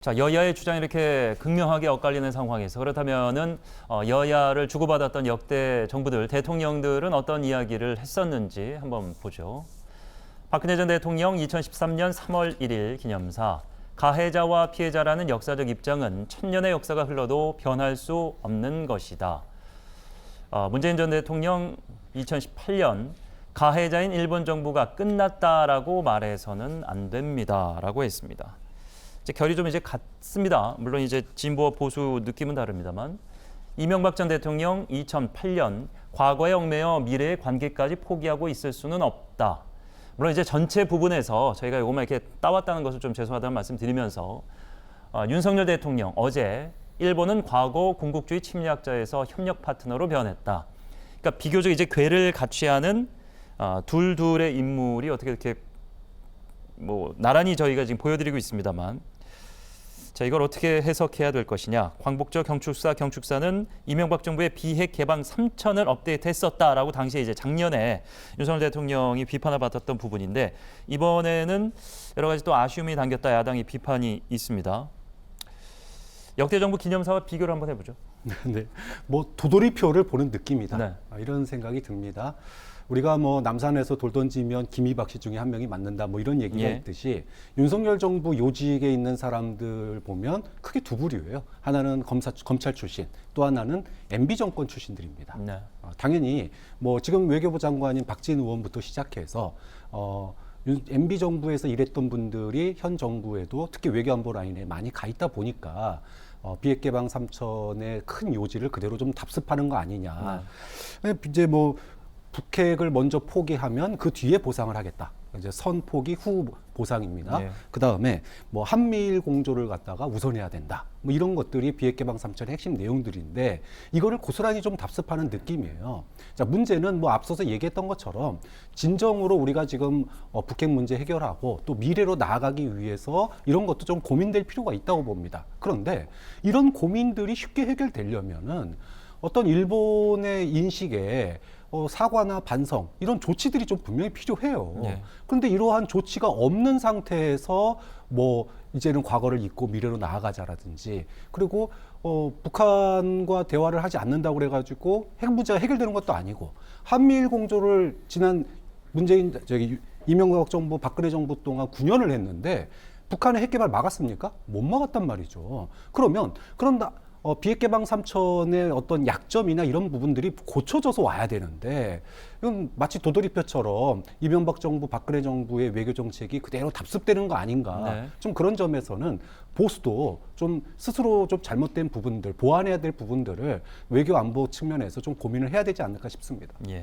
자, 여야의 주장이 이렇게 극명하게 엇갈리는 상황에서 그렇다면은 여야를 주고받았던 역대 정부들, 대통령들은 어떤 이야기를 했었는지 한번 보죠. 박근혜 전 대통령 2013년 3월 1일 기념사 가해자와 피해자라는 역사적 입장은 천년의 역사가 흘러도 변할 수 없는 것이다. 문재인 전 대통령 2018년 가해자인 일본 정부가 끝났다라고 말해서는 안 됩니다라고 했습니다. 이제 결이 좀 이제 같습니다. 물론 이제 진보와 보수 느낌은 다릅니다만 이명박 전 대통령 2008년 과거에 얽매여 미래의 관계까지 포기하고 있을 수는 없다. 물론 이제 전체 부분에서 저희가 이것만 이렇게 따왔다는 것을 좀 죄송하다는 말씀드리면서 윤석열 대통령 어제 일본은 과거 군국주의 침략자에서 협력 파트너로 변했다. 그러니까 비교적 이제 궤를 같이 하는 둘의 인물이 어떻게 이렇게 뭐 나란히 저희가 지금 보여드리고 있습니다만, 자, 이걸 어떻게 해석해야 될 것이냐. 광복절 경축사는 이명박 정부의 비핵 개방 3천을 업데이트했었다라고 당시에 이제 작년에 윤석열 대통령이 비판을 받았던 부분인데, 이번에는 여러 가지 또 아쉬움이 담겼다 야당의 비판이 있습니다. 역대 정부 기념사와 비교를 한번 해보죠. 네, 뭐 도돌이표를 보는 느낌이다. 네. 이런 생각이 듭니다. 우리가 뭐 남산에서 돌 던지면 김이박 씨 중에 한 명이 맞는다, 뭐 이런 얘기가 예. 있듯이 윤석열 정부 요직에 있는 사람들 보면 크게 두 부류예요. 하나는 검찰 출신, 또 하나는 MB 정권 출신들입니다. 네. 당연히 뭐 지금 외교부 장관인 박진 의원부터 시작해서 MB 정부에서 일했던 분들이 현 정부에도 특히 외교안보 라인에 많이 가 있다 보니까 비핵 개방 3천의 큰 요지를 그대로 좀 답습하는 거 아니냐. 이제 뭐 북핵을 먼저 포기하면 그 뒤에 보상을 하겠다. 이제 선 포기 후 보상입니다. 네. 그 다음에 뭐 한미일 공조를 갖다가 우선해야 된다. 뭐 이런 것들이 비핵 개방 3천의 핵심 내용들인데 이거를 고스란히 좀 답습하는 느낌이에요. 자, 문제는 뭐 앞서서 얘기했던 것처럼 진정으로 우리가 지금 북핵 문제 해결하고 또 미래로 나아가기 위해서 이런 것도 좀 고민될 필요가 있다고 봅니다. 그런데 이런 고민들이 쉽게 해결되려면은 어떤 일본의 인식에 사과나 반성 이런 조치들이 좀 분명히 필요해요. 네. 그런데 이러한 조치가 없는 상태에서 뭐 이제는 과거를 잊고 미래로 나아가자라든지, 그리고 북한과 대화를 하지 않는다고 그래가지고 핵 문제가 해결되는 것도 아니고, 한미일 공조를 지난 이명박 정부 박근혜 정부 동안 9년을 했는데 북한의 핵 개발 막았습니까? 못 막았단 말이죠. 그럼 비핵 개방 3천의 어떤 약점이나 이런 부분들이 고쳐져서 와야 되는데, 이건 마치 도돌이표처럼 이명박 정부, 박근혜 정부의 외교 정책이 그대로 답습되는 거 아닌가. 네. 좀 그런 점에서는 보수도 좀 스스로 좀 잘못된 부분들, 보완해야 될 부분들을 외교 안보 측면에서 좀 고민을 해야 되지 않을까 싶습니다. 예.